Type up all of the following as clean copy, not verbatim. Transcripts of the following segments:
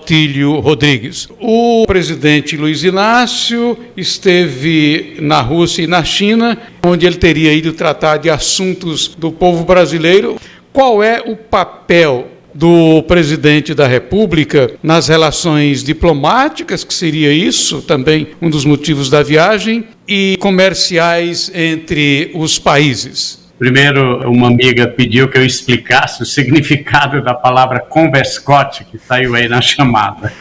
Atílio Rodrigues. O presidente Luiz Inácio esteve na Rússia e na China, onde ele teria ido tratar de assuntos do povo brasileiro. Qual é o papel do presidente da República nas relações diplomáticas, que seria isso também um dos motivos da viagem, e comerciais entre os países? Primeiro, uma amiga pediu que eu explicasse o significado da palavra converscote, que saiu aí na chamada.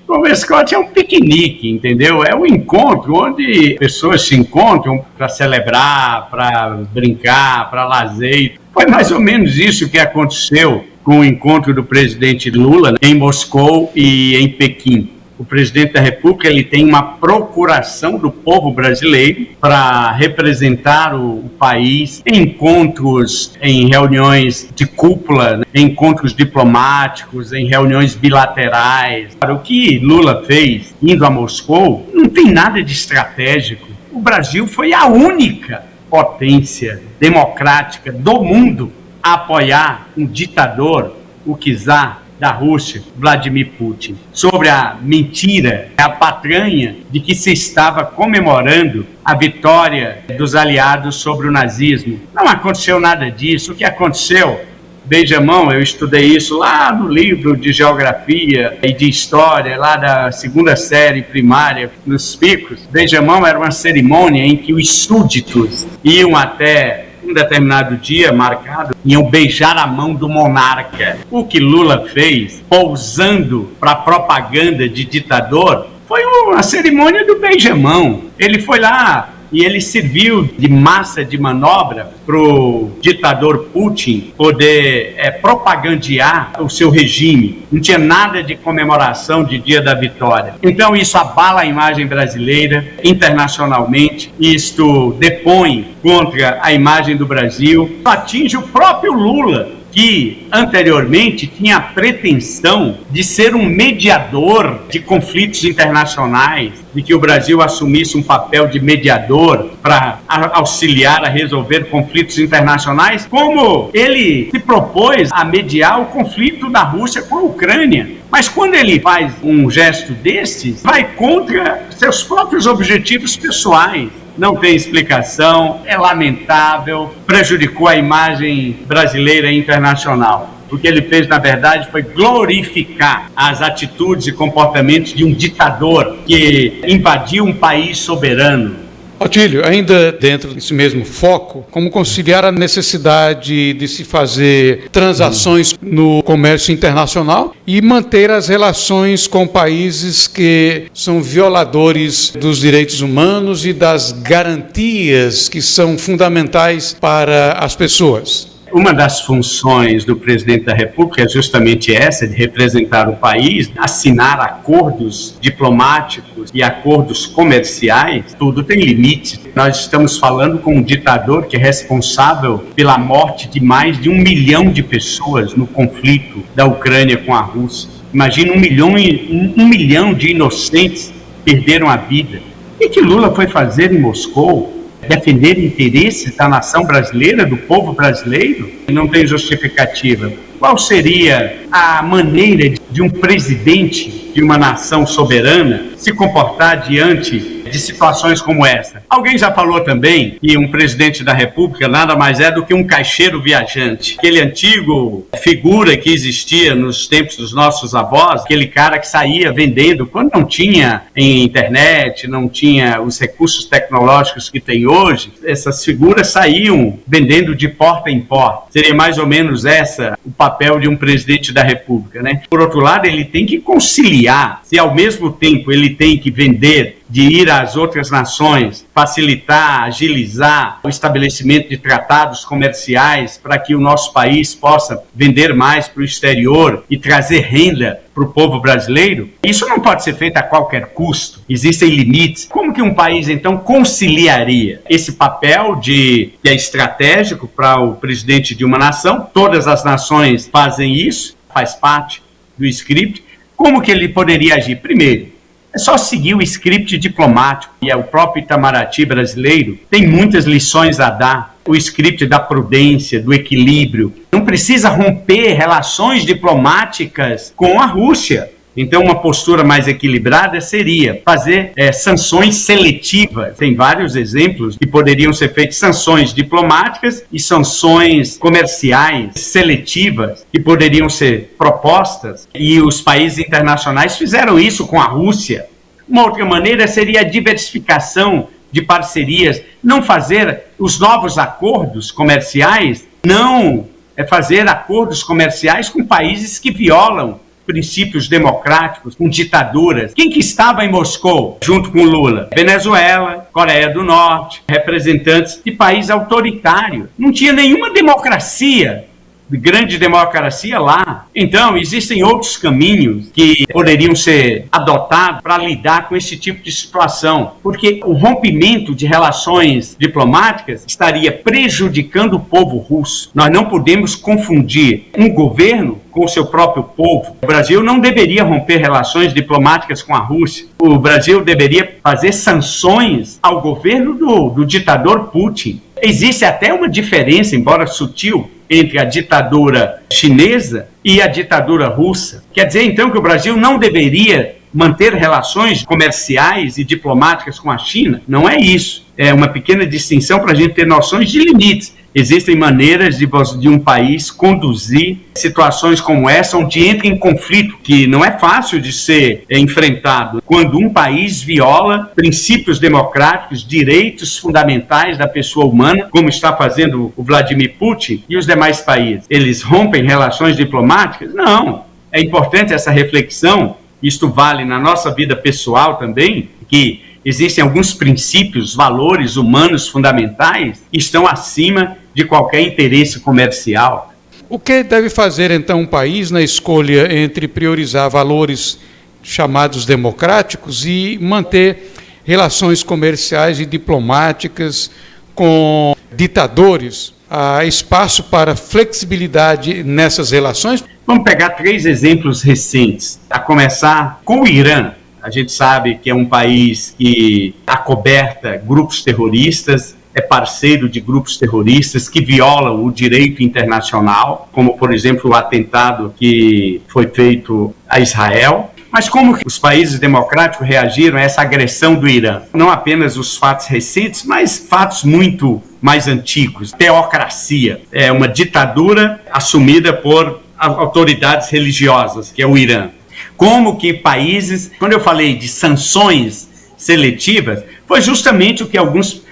Converscote é um piquenique, entendeu? É um encontro onde pessoas se encontram para celebrar, para brincar, para lazer. Foi mais ou menos isso que aconteceu com o encontro do presidente Lula em Moscou e em Pequim. O presidente da República ele tem uma procuração do povo brasileiro para representar o país em encontros, em reuniões de cúpula, né, em encontros diplomáticos, em reuniões bilaterais. O que Lula fez indo a Moscou não tem nada de estratégico. O Brasil foi a única potência democrática do mundo a apoiar um ditador, o czar da Rússia, Vladimir Putin, sobre a mentira, a patranha de que se estava comemorando a vitória dos aliados sobre o nazismo. Não aconteceu nada disso. O que aconteceu? Beijamão, eu estudei isso lá no livro de geografia e de história, lá da segunda série primária, nos Picos. Beijamão era uma cerimônia em que os súditos iam até um determinado dia marcado, iam beijar a mão do monarca. O que Lula fez, pousando para propaganda de ditador, foi uma cerimônia do beijamão. Ele foi lá e ele serviu de massa de manobra para o ditador Putin poder propagandear o seu regime. Não tinha nada de comemoração de Dia da Vitória. Então isso abala a imagem brasileira internacionalmente. Isto depõe contra a imagem do Brasil. Atinge o próprio Lula, que anteriormente tinha a pretensão de ser um mediador de conflitos internacionais, de que o Brasil assumisse um papel de mediador para auxiliar a resolver conflitos internacionais, como ele se propôs a mediar o conflito da Rússia com a Ucrânia. Mas quando ele faz um gesto desses, vai contra seus próprios objetivos pessoais. Não tem explicação, é lamentável, prejudicou a imagem brasileira e internacional. O que ele fez, na verdade, foi glorificar as atitudes e comportamentos de um ditador que invadiu um país soberano. Atílio, ainda dentro desse mesmo foco, como conciliar a necessidade de se fazer transações no comércio internacional e manter as relações com países que são violadores dos direitos humanos e das garantias que são fundamentais para as pessoas? Uma das funções do presidente da República é justamente essa, de representar o país, assinar acordos diplomáticos e acordos comerciais. Tudo tem limite. Nós estamos falando com um ditador que é responsável pela morte de mais de 1 milhão de pessoas no conflito da Ucrânia com a Rússia. Imagina 1 milhão de inocentes perderam a vida. O que Lula foi fazer em Moscou? Defender interesses da nação brasileira, do povo brasileiro? Não tem justificativa. Qual seria a maneira de um presidente de uma nação soberana se comportar diante de situações como essa? Alguém já falou também que um presidente da República nada mais é do que um caixeiro viajante. Aquele antigo figura que existia nos tempos dos nossos avós, aquele cara que saía vendendo quando não tinha internet, não tinha os recursos tecnológicos que tem hoje. Essas figuras saíam vendendo de porta em porta. Seria mais ou menos o papel de um presidente da República, né? Por outro lado, ele tem que conciliar. Se ao mesmo tempo ele tem que vender, de ir às outras nações, facilitar, agilizar o estabelecimento de tratados comerciais para que o nosso país possa vender mais para o exterior e trazer renda para o povo brasileiro, isso não pode ser feito a qualquer custo. Existem limites. Como que um país, então, conciliaria esse papel que é estratégico para o presidente de uma nação? Todas as nações fazem isso, faz parte do script. Como que ele poderia agir? Primeiro, é só seguir o script diplomático, e o próprio Itamaraty brasileiro tem muitas lições a dar. O script da prudência, do equilíbrio. Não precisa romper relações diplomáticas com a Rússia. Então, uma postura mais equilibrada seria fazer sanções seletivas. Tem vários exemplos que poderiam ser feitas, sanções diplomáticas e sanções comerciais seletivas que poderiam ser propostas, e os países internacionais fizeram isso com a Rússia. Uma outra maneira seria a diversificação de parcerias, não fazer os novos acordos comerciais, não fazer acordos comerciais com países que violam princípios democráticos, com ditaduras. Quem que estava em Moscou junto com Lula? Venezuela, Coreia do Norte, representantes de países autoritários. Não tinha nenhuma democracia, grande democracia lá. Então, existem outros caminhos que poderiam ser adotados para lidar com esse tipo de situação, porque o rompimento de relações diplomáticas estaria prejudicando o povo russo. Nós não podemos confundir um governo com o seu próprio povo. O Brasil não deveria romper relações diplomáticas com a Rússia. O Brasil deveria fazer sanções ao governo do ditador Putin. Existe até uma diferença, embora sutil, entre a ditadura chinesa e a ditadura russa. Quer dizer, então, que o Brasil não deveria manter relações comerciais e diplomáticas com a China? Não é isso. É uma pequena distinção para a gente ter noções de limites. Existem maneiras de um país conduzir situações como essa, onde entra em conflito, que não é fácil de ser enfrentado, quando um país viola princípios democráticos, direitos fundamentais da pessoa humana, como está fazendo o Vladimir Putin e os demais países. Eles rompem relações diplomáticas? Não. É importante essa reflexão, isto vale na nossa vida pessoal também, que existem alguns princípios, valores humanos fundamentais que estão acima de qualquer interesse comercial. O que deve fazer, então, um país na escolha entre priorizar valores chamados democráticos e manter relações comerciais e diplomáticas com ditadores? Há espaço para flexibilidade nessas relações? Vamos pegar 3 exemplos recentes, a começar com o Irã. A gente sabe que é um país que acoberta grupos terroristas, é parceiro de grupos terroristas que violam o direito internacional, como, por exemplo, o atentado que foi feito a Israel. Mas como os países democráticos reagiram a essa agressão do Irã? Não apenas os fatos recentes, mas fatos muito mais antigos. Teocracia, é uma ditadura assumida por autoridades religiosas, que é o Irã. Como que países, quando eu falei de sanções seletivas, foi justamente o que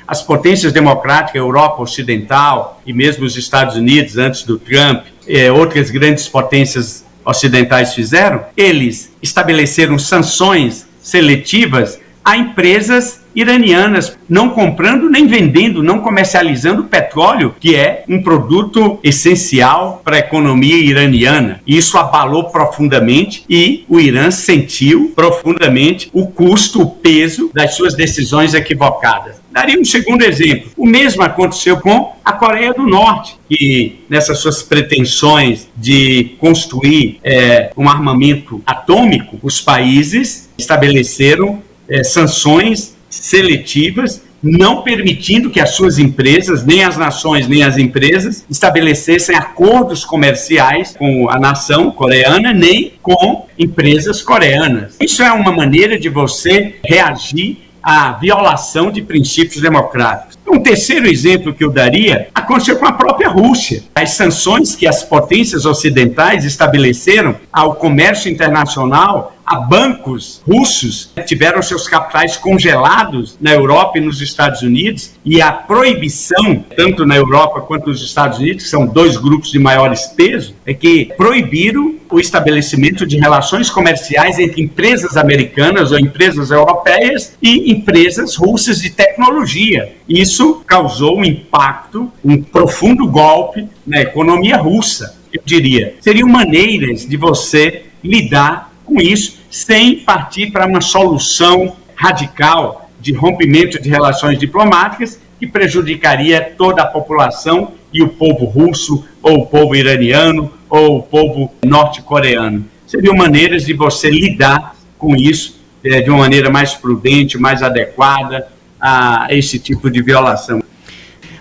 as potências democráticas, a Europa Ocidental e mesmo os Estados Unidos, antes do Trump, outras grandes potências ocidentais fizeram. Eles estabeleceram sanções seletivas a empresas iranianas, não comprando nem vendendo, não comercializando petróleo, que é um produto essencial para a economia iraniana. Isso abalou profundamente e o Irã sentiu profundamente o custo, o peso das suas decisões equivocadas. Daria um segundo exemplo. O mesmo aconteceu com a Coreia do Norte, que nessas suas pretensões de construir um armamento atômico, os países estabeleceram sanções seletivas, não permitindo que as suas empresas, nem as nações, nem as empresas, estabelecessem acordos comerciais com a nação coreana, nem com empresas coreanas. Isso é uma maneira de você reagir à violação de princípios democráticos. Um terceiro exemplo que eu daria aconteceu com a própria Rússia. As sanções que as potências ocidentais estabeleceram ao comércio internacional, a bancos russos, tiveram seus capitais congelados na Europa e nos Estados Unidos, e a proibição, tanto na Europa quanto nos Estados Unidos, que são 2 grupos de maiores peso, é que proibiram o estabelecimento de relações comerciais entre empresas americanas ou empresas europeias e empresas russas de tecnologia. Isso causou um impacto, um profundo golpe na economia russa, eu diria. Seriam maneiras de você lidar com isso sem partir para uma solução radical de rompimento de relações diplomáticas que prejudicaria toda a população e o povo russo, ou o povo iraniano, ou o povo norte-coreano. Seriam maneiras de você lidar com isso de uma maneira mais prudente, mais adequada a esse tipo de violação.